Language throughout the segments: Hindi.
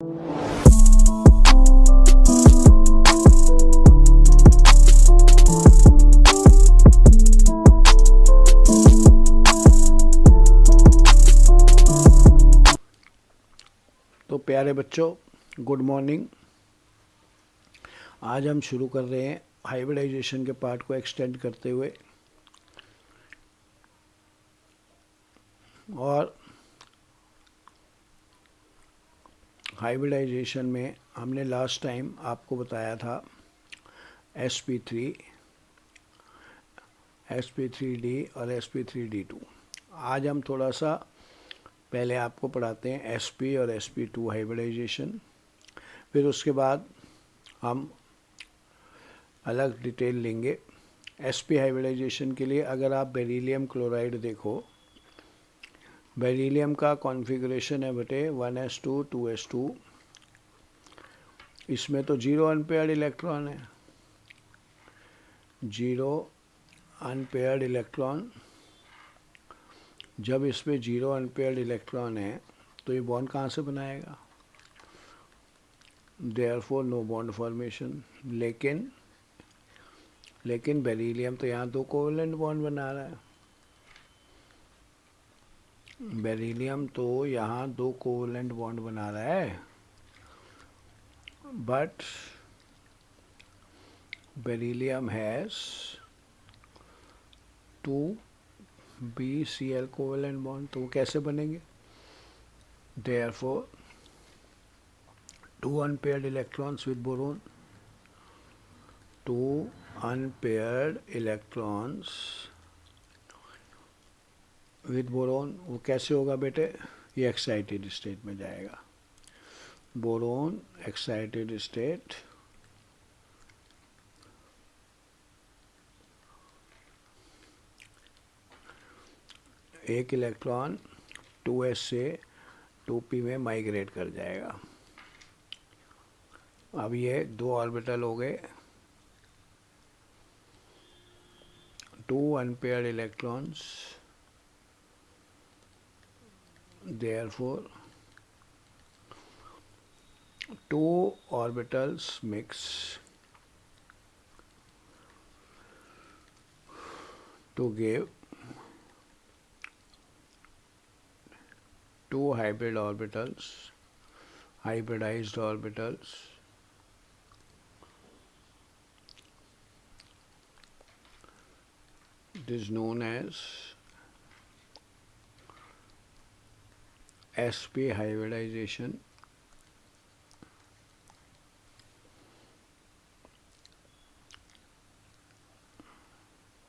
तो प्यारे बच्चों, गुड मॉर्निंग। आज हम शुरू कर रहे हैं हाइब्रिडाइजेशन के पार्ट को एक्सटेंड करते हुए। और हाइब्रिडाइजेशन में हमने लास्ट टाइम आपको बताया था sp3, sp3d और sp3d2। आज हम थोड़ा सा पहले आपको पढ़ाते हैं sp और sp2 हाइब्रिडाइजेशन, फिर उसके बाद हम अलग डिटेल लेंगे। sp हाइब्रिडाइजेशन के लिए अगर आप बेरिलियम क्लोराइड देखो, बेरिलियम का कॉन्फ़िगरेशन है बटे 1s2 2s2। इसमें तो 0 अनपेयर्ड इलेक्ट्रॉन है, 0 अनपेयर्ड इलेक्ट्रॉन। जब इसमें 0 अनपेयर्ड इलेक्ट्रॉन है तो ये बॉन्ड कहाँ से बनाएगा? Therefore no bond formation. लेकिन बेरिलियम तो यहाँ 2 कोवेलेंट बॉन्ड बना रहा है। बेरिलियम तो यहाँ 2 कोवेलेंट बॉन्ड बना रहा है, but beryllium has 2 BCl covalent bond. तो वो कैसे बनेंगे? Therefore 2 unpaired electrons with boron, 2 unpaired electrons with boron. वो कैसे होगा बेटे? ये एक्साइटेड स्टेट में जाएगा। बोरोन एक्साइटेड स्टेट, एक इलेक्ट्रॉन 2s से 2p में माइग्रेट कर जाएगा। अब ये 2 ऑर्बिटल हो गए, 2 unpaired electrons, therefore 2 orbitals mix to give 2 hybrid orbitals, hybridized orbitals. It is known as sp hybridization.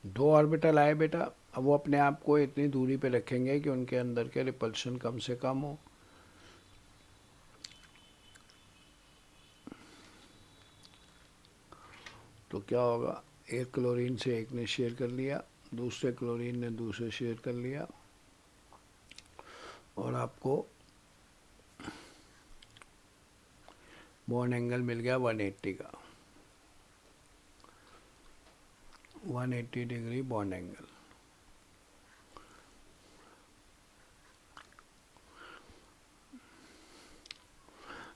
दो ऑर्बिटल आए बेटा, अब वो अपने आप को इतनी दूरी पे रखेंगे कि उनके अंदर के रिपल्शन कम से कम हो। तो क्या होगा? एक क्लोरीन से एक ने शेयर कर लिया, दूसरे क्लोरीन ने दूसरे शेयर कर लिया, और आपको बॉन्ड एंगल मिल गया 180 का, 180 डिग्री बॉन्ड एंगल।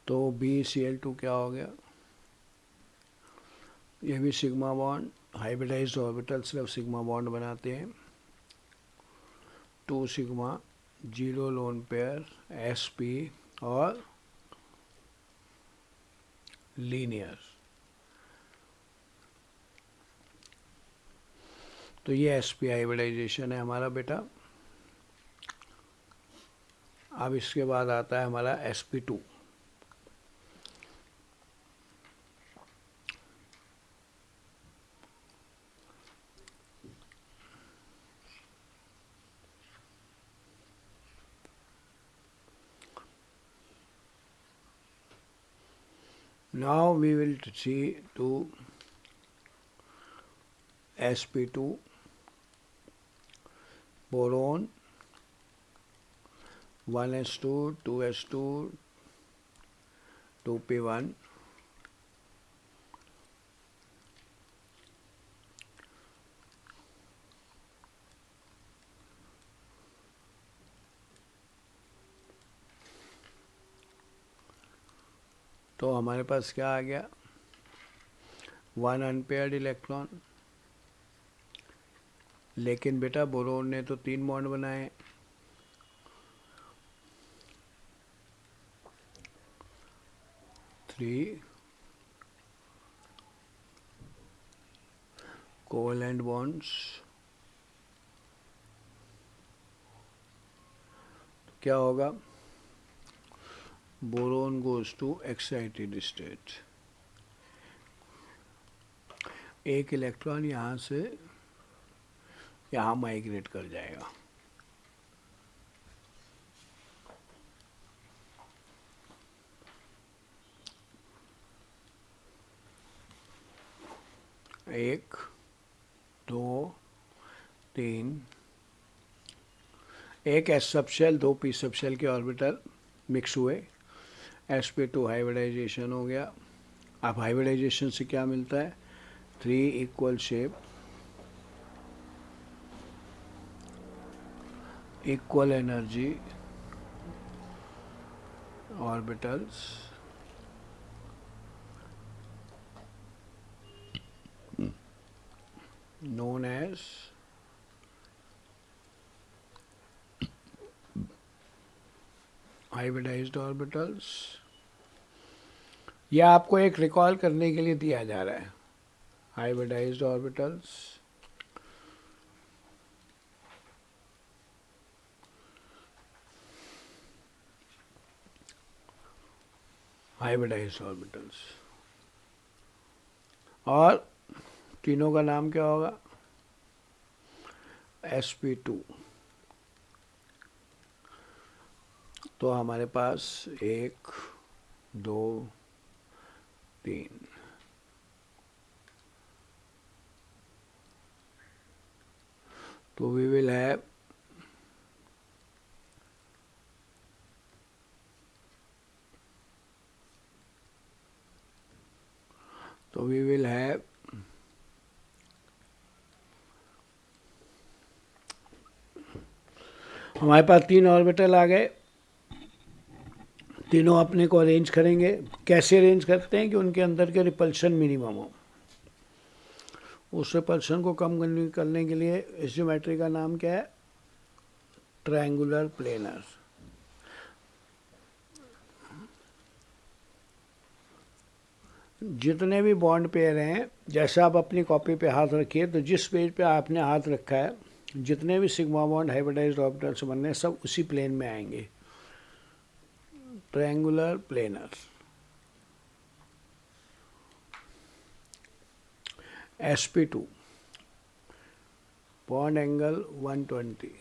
तो BCl2 क्या हो गया? ये भी सिग्मा बॉन्ड, हाइब्रिडाइज्ड ऑर्बिटल सिर्फ सिग्मा बॉन्ड बनाते हैं। 2 सिग्मा, 0 लोन पेयर, sp और लीनियर। तो ये sp हाइब्रिडाइजेशन है हमारा बेटा। अब इसके बाद आता है हमारा sp2। Now we will see to sp2, boron 1s2 2s2 2p1, तो हमारे पास क्या आ गया, 1 अनपेयर्ड इलेक्ट्रॉन। लेकिन बेटा बोरोन ने तो 3 बॉन्ड बनाए। Three covalent bonds. क्या होगा, boron goes to excited state. एक इलेक्ट्रॉन यहाँ से यहाँ माइग्रेट कर जाएगा। एक, दो, तीन, एक s subshell, 2 p subshell के ऑर्बिटल मिक्स हुए, sp2 हाइब्रिडाइजेशन हो गया। अब हाइब्रिडाइजेशन से क्या मिलता है, 3 equal shape, equal energy orbitals, known as hybridized orbitals। यह आपको एक रिकॉल करने के लिए दिया जा रहा है, hybridized orbitals। Hybridised orbitals. और तीनों का नाम क्या होगा, sp2। तो हमारे पास 1, 2, 3, तो वी विल हैव हमारे पास 3 ऑर्बिटल आ गए। तीनों अपने को अरेंज करेंगे। कैसे अरेंज करते हैं कि उनके अंदर के रिपल्शन मिनिमम हो। उस रिपल्शन को कम करने के लिए इस ज्योमेट्री का नाम क्या है, ट्रायंगुलर प्लेनर। जितने भी बॉन्ड पेयर हैं, जैसे आप अपनी कॉपी पे हाथ रखिए, तो जिस पेज पे आपने हाथ रखा है, जितने भी सिग्मा बॉन्ड हाइब्रिडाइज्ड ऑर्बिटल से बनने हैं, सब उसी प्लेन में आएंगे, triangular planar. sp2 bond angle 120।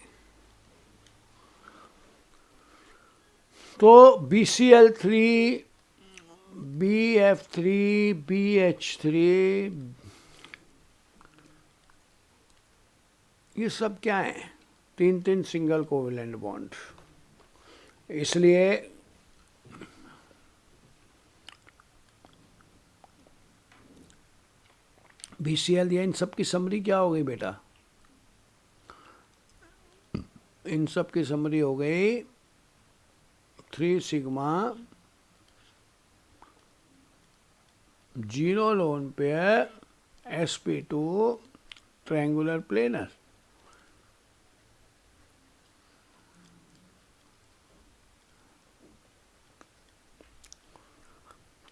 तो BCl3, BF3, BH3, ये सब क्या है, 3 सिंगल कोवेलेंट बॉन्ड। इसलिए BCl या इन सब की समरी क्या हो गई बेटा, इन सब की समरी हो गई 3 sigma 0 lone pair sp2 triangular planar.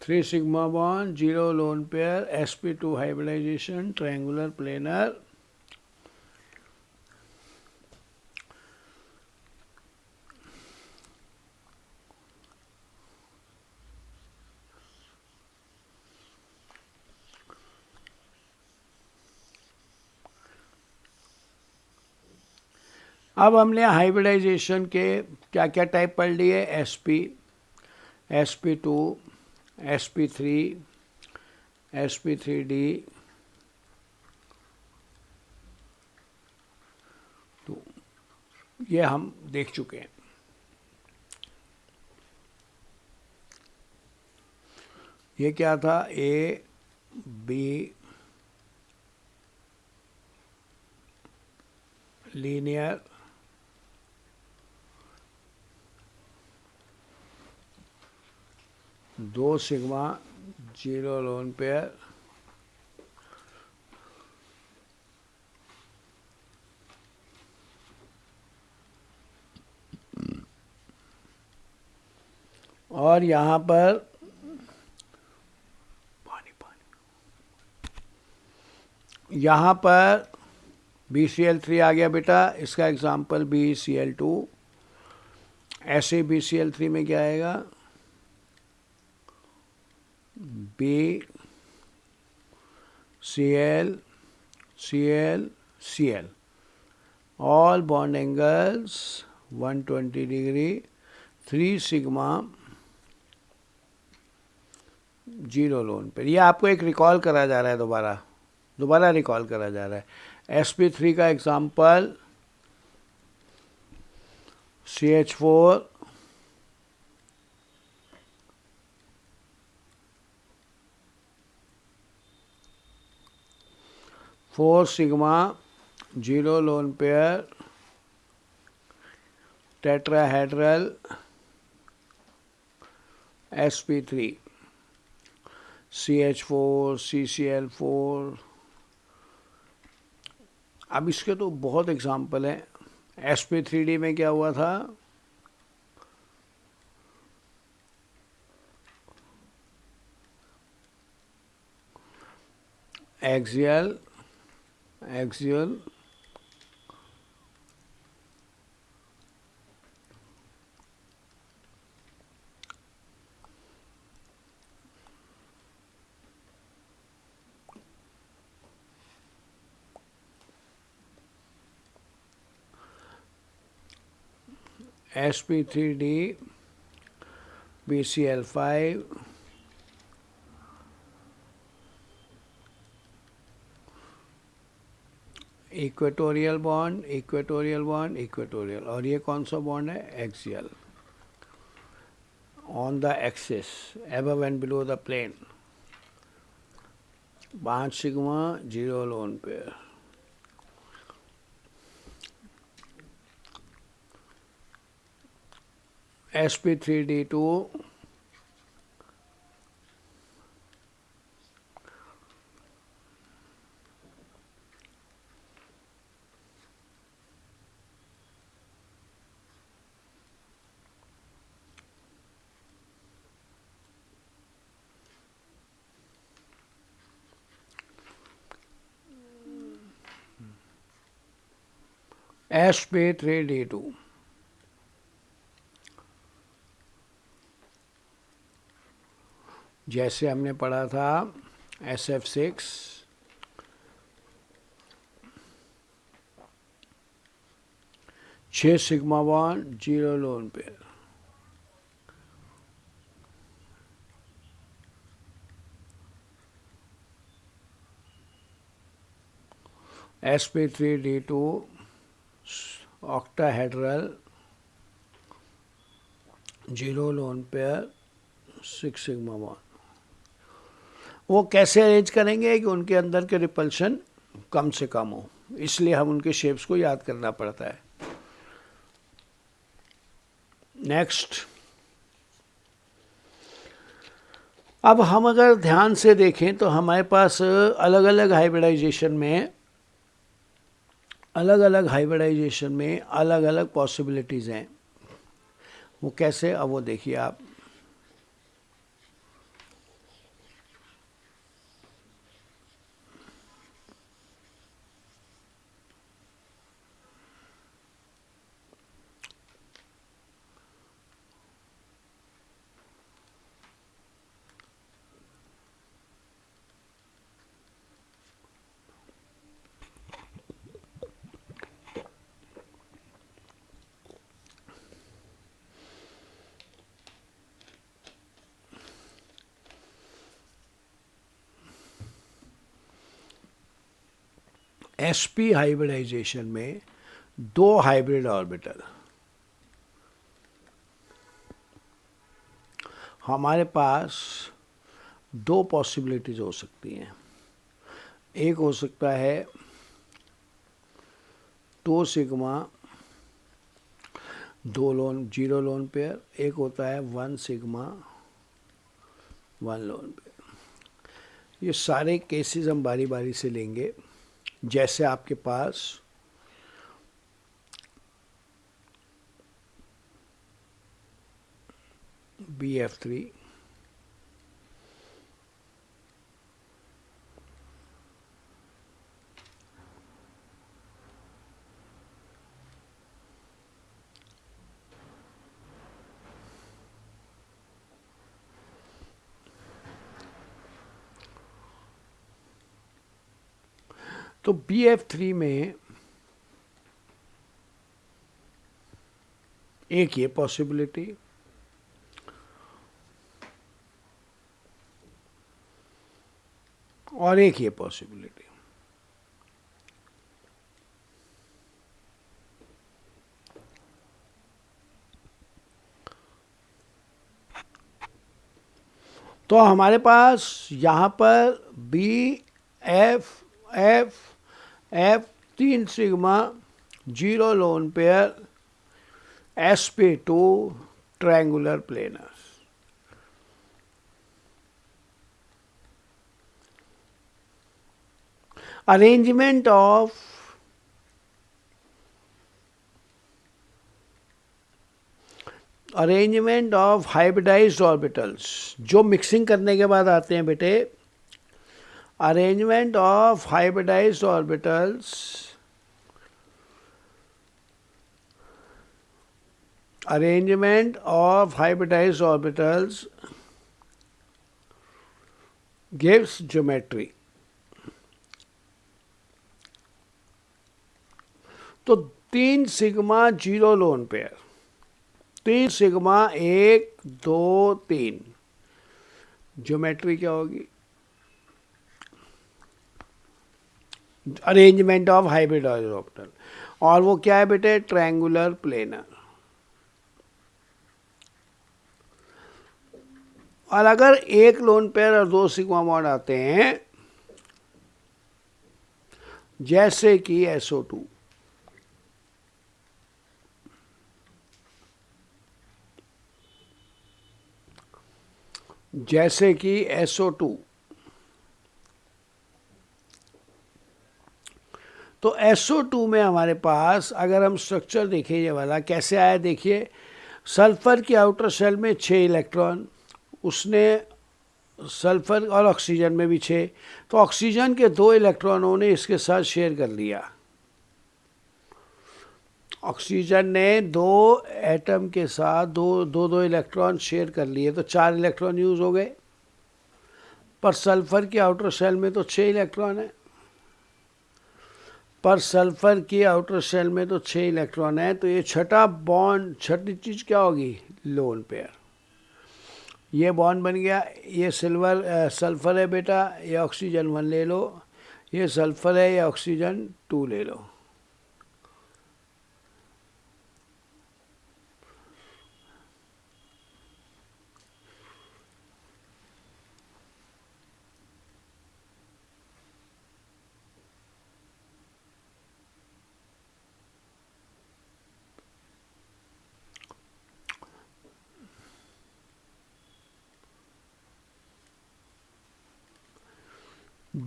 Three sigma bond 0 lone pair sp2 hybridization triangular planar. अब हमने हाइब्रिडाइजेशन के क्या क्या टाइप पढ़ लिए, sp2, sp3, sp3d। तो ये हम देख चुके हैं। ये क्या था, A be linear, 2 sigma 0 lone pair और यहाँ पर यहाँ पर BCl3 आ गया बेटा, इसका एग्जाम्पल BeCl2। ऐसे BCl3 में क्या आएगा, BCl Cl Cl, all bond angles 120 degree, 3 sigma 0 loan पर। ये आपको एक रिकॉल करा जा रहा है, दोबारा रिकॉल करा जा रहा है। sp3 का example CH4 4 sigma 0 lone pair tetrahedral sp3 CH4 CCl4। अब इसके तो बहुत एग्जाम्पल हैं। sp3d में क्या हुआ था, axial sp3d BCl5 equatorial bond, और ये कौन सा बॉन्ड है, axial on the axis above and below the plane. 5 sigma 0 lone pair. sp3d2 sp3d2 जैसे हमने पढ़ा था SF6 6 sigma bond 0 lone pair. sp3d2 octahedral 0 lone pair 6 sigma bond. वो कैसे अरेंज करेंगे कि उनके अंदर के रिपल्शन कम से कम हो, इसलिए हम उनके शेप्स को याद करना पड़ता है। नेक्स्ट, अब हम अगर ध्यान से देखें तो हमारे पास अलग अलग हाइब्रिडाइजेशन में अलग अलग पॉसिबिलिटीज़ हैं। वो कैसे, अब वो देखिए आप। sp हाइब्रिडाइजेशन में 2 हाइब्रिड ऑर्बिटल, हमारे पास 2 पॉसिबिलिटीज हो सकती हैं। एक हो सकता है 2 सिग्मा 2 लोन 0 लोन पेयर, एक होता है 1 सिग्मा वन लोन पेयर। ये सारे केसेस हम बारी बारी से लेंगे। जैसे आपके पास BF3, तो BF3 में एक ये पॉसिबिलिटी, और एक ये पॉसिबिलिटी। तो हमारे पास यहाँ पर BF 3 sigma 0 lone pair SP2 triangular planar. Arrangement of hybridized orbitals जो मिक्सिंग करने के बाद आते हैं बेटे। Arrangement of hybridized orbitals, arrangement of hybridized orbitals gives geometry। तो 3 sigma 0 lone pair, 3 sigma 1 2 3, geometry क्या होगी? अरेंजमेंट ऑफ हाइब्रिडाइज्ड ऑर्बिटल, और वो क्या है बेटे? Triangular planar. और अगर एक लोन पेयर और 2 सिग्मा बॉन्ड आते हैं, जैसे कि SO2, जैसे कि SO2, तो SO2 में हमारे पास अगर हम स्ट्रक्चर देखें, ये वाला कैसे आया देखिए। सल्फर की आउटर शेल में 6 इलेक्ट्रॉन, उसने सल्फर और ऑक्सीजन में भी 6, तो ऑक्सीजन के 2 इलेक्ट्रॉनों ने इसके साथ शेयर कर लिया। ऑक्सीजन ने 2 एटम के साथ दो इलेक्ट्रॉन शेयर कर लिए, तो 4 इलेक्ट्रॉन यूज हो गए। पर सल्फर की आउटर शेल में तो 6 इलेक्ट्रॉन है, पर सल्फर की आउटर शेल में तो 6 इलेक्ट्रॉन है, तो ये छठा बॉन्ड, छठी चीज क्या होगी? Lone pair. ये बॉन्ड बन गया। ये सल्फर है बेटा, ये ऑक्सीजन 1 ले लो, ये सल्फर है, ये ऑक्सीजन 2 ले लो।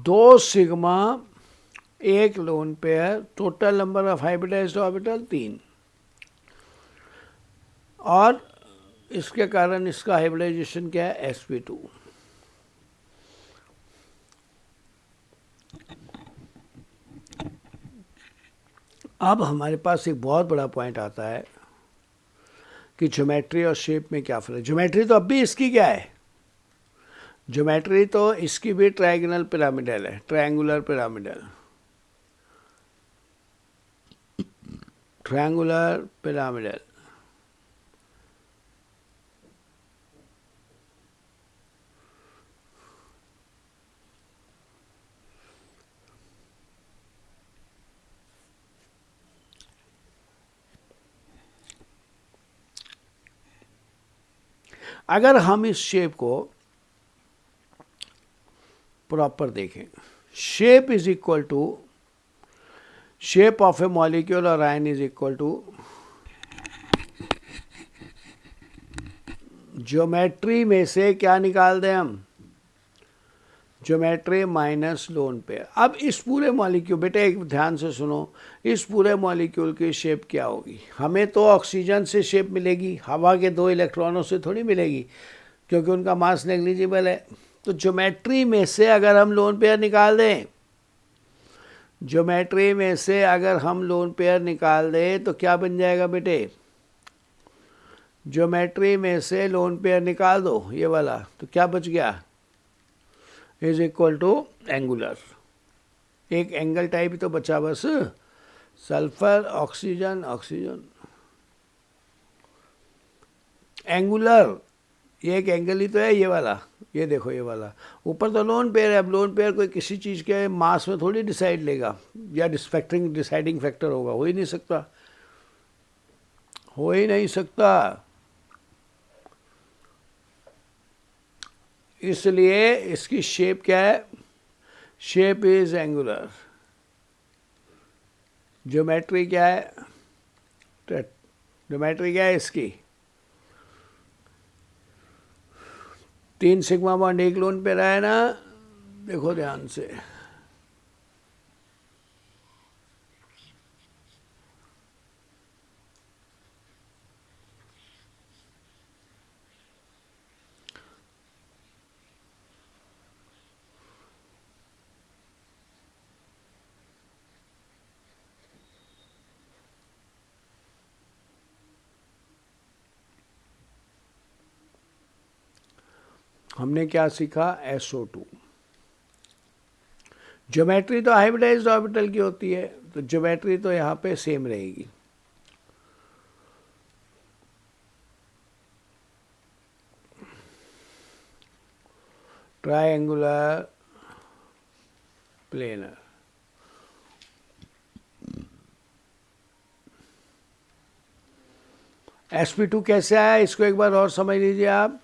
दो sigma 1 lone pair, total number of hybridised orbital 3, और इसके कारण इसका हाइब्रिडाइजेशन क्या है? sp2। अब हमारे पास एक बहुत बड़ा पॉइंट आता है कि ज्योमेट्री और शेप में क्या फर्क है। ज्योमेट्री तो अब भी इसकी क्या है? ज्योमेट्री तो इसकी भी ट्रायंगुलर पिरामिडल है, ट्रायंगुलर पिरामिडल, ट्रायंगुलर पिरामिडल। अगर हम इस शेप को प्रॉपर देखें, shape is equal to shape of a molecule और ion is equal to geometry में से क्या निकाल दें हम, ज्योमेट्री माइनस लोन पेयर। अब इस पूरे मॉलिक्यूल, बेटे एक ध्यान से सुनो, इस पूरे मॉलिक्यूल की शेप क्या होगी? हमें तो ऑक्सीजन से शेप मिलेगी, हवा के 2 इलेक्ट्रॉनों से थोड़ी मिलेगी, क्योंकि उनका मास नेग्लिजिबल है। तो ज्योमेट्री में से अगर हम लोन पेयर निकाल दें, ज्योमेट्री में से अगर हम लोन पेयर निकाल दें तो क्या बन जाएगा बेटे? ज्योमेट्री में से लोन पेयर निकाल दो ये वाला, तो क्या बच गया? Is equal to angular. एक एंगल टाइप तो बचा बस, सल्फर ऑक्सीजन ऑक्सीजन एंगुलर। ये एक एंगल ही तो है ये वाला, ये देखो ये वाला। ऊपर तो लोन पेयर है, अब लोन पेयर कोई किसी चीज़ के मास में थोड़ी डिसाइड लेगा, या डिसाइडिंग फैक्टर होगा, हो ही नहीं सकता, हो ही नहीं सकता। इसलिए इसकी शेप क्या है? Shape is angular. ज्योमेट्री क्या है? ज्योमेट्री क्या है इसकी? 3 सिग्मा बॉन्ड एक लोन पे रहा है ना, देखो ध्यान से। हमने क्या सीखा? SO2। ज्योमेट्री तो हाइब्रिडाइज्ड ऑर्बिटल की होती है, तो ज्योमेट्री तो यहाँ पे सेम रहेगी। Triangular planar. sp2 कैसे आया, इसको एक बार और समझ लीजिए आप।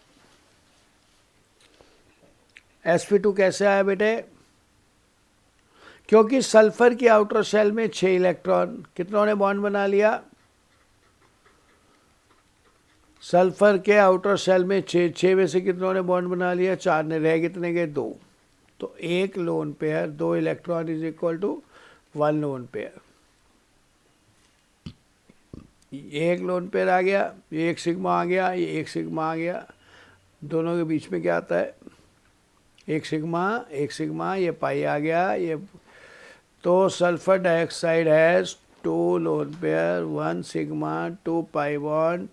sp2 कैसे आया बेटे? क्योंकि सल्फर की आउटर शेल में 6 इलेक्ट्रॉन, कितनों ने बॉन्ड बना लिया? सल्फर के आउटर शेल में 6 में से कितनों ने बॉन्ड बना लिया? 4 ने, रह कितने गए? 2। तो एक lone pair 2 electron is equal to 1 lone pair. एक लोन पेयर आ गया, ये एक सिग्मा आ गया, ये एक सिग्मा आ गया, दोनों के बीच में क्या आता है? एक सिग्मा, ये पाई आ गया, ये। तो sulphur dioxide has 2 lone pair, 1 sigma, 2 pi bond.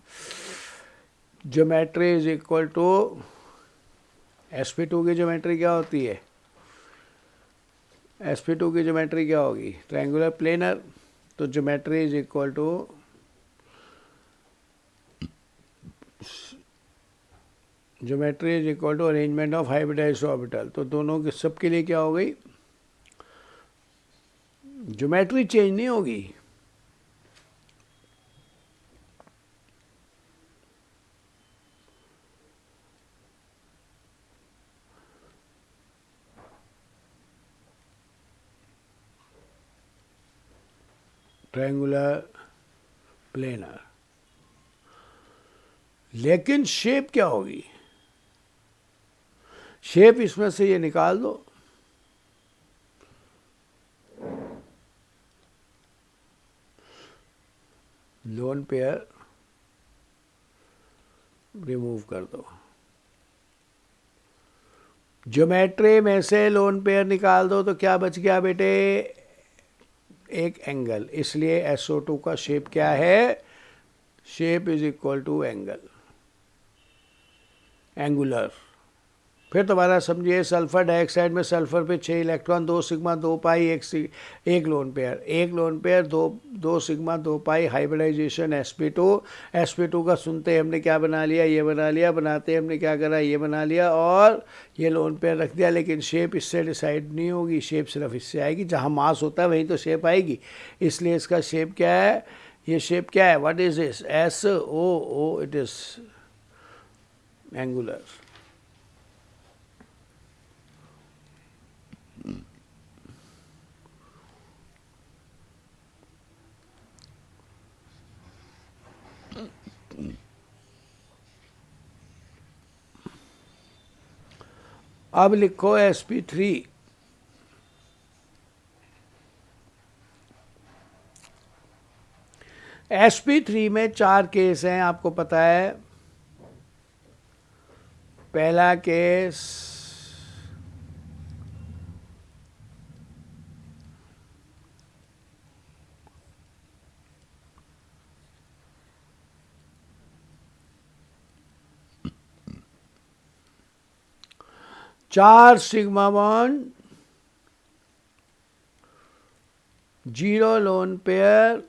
Geometry is equal to sp2 की ज्योमेट्री क्या होती है? sp2 की ज्योमेट्री क्या होगी? Triangular planar. तो geometry is equal to arrangement of hybridised orbital. तो दोनों के सबके लिए क्या हो गई? ज्योमेट्री चेंज नहीं होगी। ट्रायंगुलर प्लेनर, लेकिन शेप क्या होगी? शेप इसमें से ये निकाल दो, लोन पेयर रिमूव कर दो। ज्योमेट्री में से लोन पेयर निकाल दो तो क्या बच गया बेटे? एक एंगल। इसलिए SO2 का शेप क्या है? Shape is equal to angle, angular. फिर दोबारा समझिए, सल्फर डाइऑक्साइड में सल्फर पे 6 इलेक्ट्रॉन, 2 सिग्मा 2 पाई, एक लोन पेयर, 2 सिग्मा 2 पाई, हाइब्रिडाइजेशन sp2 का सुनते ही हमने क्या बना लिया? ये बना लिया। बनाते ही हमने क्या करा? ये बना लिया और ये लोन पेयर रख दिया। लेकिन शेप इससे डिसाइड नहीं होगी, शेप सिर्फ इससे आएगी, जहाँ मास होता है वहीं तो शेप आएगी। इसलिए इसका शेप क्या है? ये शेप क्या है? What is this? SO, it is angular. अब लिखो sp3। sp3 में 4 केस हैं, आपको पता है। पहला केस चार सिग्मा बॉन्ड, 0 लोन पेयर,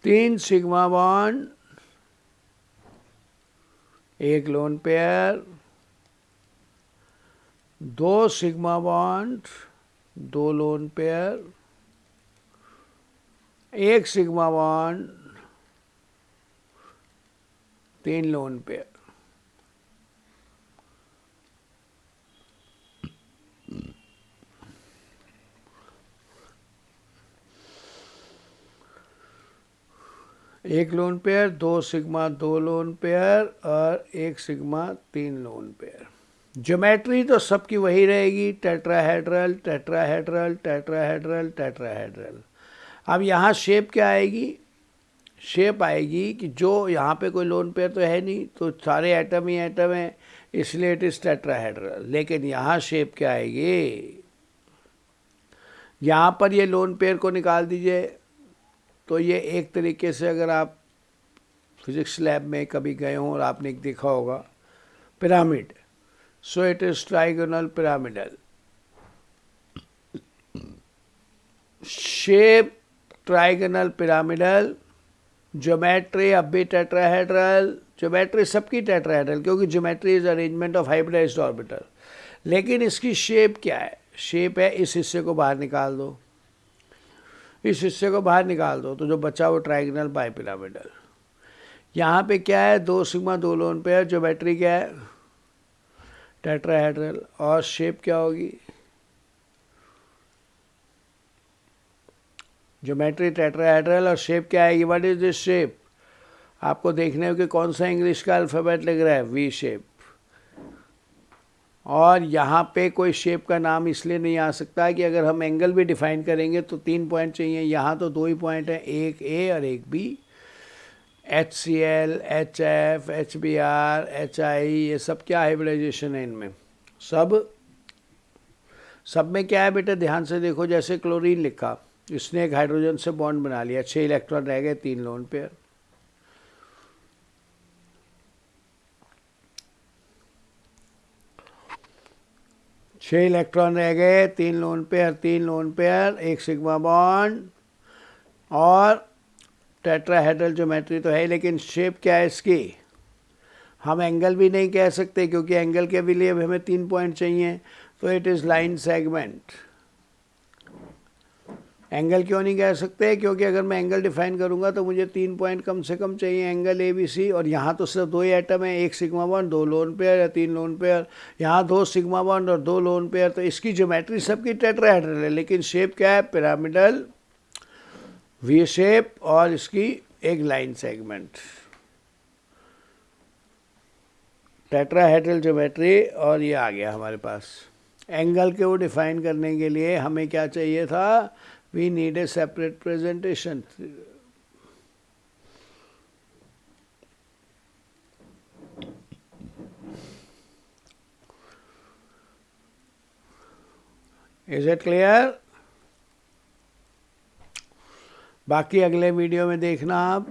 तीन sigma bond, 1 lone pair, 2 sigma bond, 2 lone pair, 1 sigma bond, 3 lone pair. एक lone pair, 2 sigma 2 lone pair और 1 सिग्मा 3 लोन पेयर। ज्योमेट्री तो सबकी वही रहेगी, टेट्राहेड्रल टेट्राहेड्रल टेट्राहेड्रल टेट्राहेड्रल। अब यहाँ शेप क्या आएगी? शेप आएगी कि जो यहाँ पे कोई लोन पेयर तो है नहीं, तो सारे एटम ही एटम है, इसलिए इट इज टेट्राहेड्रल। लेकिन यहाँ शेप क्या आएगी? यहाँ पर ये लोन पेयर को निकाल दीजिए, तो ये एक तरीके से, अगर आप फिजिक्स लैब में कभी गए हों और आपने देखा होगा pyramid, so it is trigonal pyramidal shape, trigonal pyramidal. Geometry अब भी टेट्राहेड्रल, ज्योमेट्री सबकी टेट्राहेड्रल, क्योंकि geometry is arrangement of hybridised orbital. लेकिन इसकी शेप क्या है? शेप है, इस हिस्से को बाहर निकाल दो, इस हिस्से को बाहर निकाल दो, तो जो बचा वो ट्राइगोनल बाइपिरामिडल। यहाँ पे क्या है? 2 सिग्मा 2 लोन पेयर। ज्योमेट्री क्या है? टेट्राहेड्रल। और शेप क्या होगी? ज्योमेट्री टेट्राहेड्रल और शेप क्या आएगी? What is this shape? आपको देखने हो कि कौन सा इंग्लिश का अल्फ़ाबेट लग रहा है? V shape. और यहाँ पे कोई शेप का नाम इसलिए नहीं आ सकता कि अगर हम एंगल भी डिफाइन करेंगे तो 3 पॉइंट चाहिए। यहाँ तो 2 ही पॉइंट हैं, एक ए और एक B. HCl, HF, HBr, HI, ये सब क्या हाइब्रिडाइजेशन है इनमें? सब में क्या है बेटा? ध्यान से देखो, जैसे क्लोरीन लिखा, इसने एक हाइड्रोजन से बॉन्ड बना लिया, 6 इलेक्ट्रॉन रह गए, 3 लोन पेयर। छः इलेक्ट्रॉन रह गए, 3 lone pair, 3 lone pair, 1 sigma bond. और टेट्राहेड्रल ज्योमेट्री तो है, लेकिन शेप क्या है इसकी? हम एंगल भी नहीं कह सकते, क्योंकि एंगल के भी लिए हमें 3 पॉइंट चाहिए, तो it is line segment. Angle क्यों नहीं कह सकते? क्योंकि अगर मैं एंगल डिफाइन करूंगा तो मुझे 3 पॉइंट कम से कम चाहिए, एंगल ABC। और यहाँ तो सिर्फ 2 ही एटम है, 1 सिग्मा बॉन्ड, 2 लोन पेयर या 3 लोन पेयर। यहाँ 2 सिग्मा बॉन्ड और 2 लोन पेयर, तो इसकी ज्योमेट्री सबकी टेट्राहेड्रल है, लेकिन शेप क्या है? पिरामिडल वी शेप, और इसकी एक लाइन सेगमेंट। Tetrahedral geometry. और ये आ गया हमारे पास। एंगल को डिफाइन करने के लिए हमें क्या चाहिए था? We need a separate presentation. Is it clear? बाकी अगले वीडियो में देखना आप।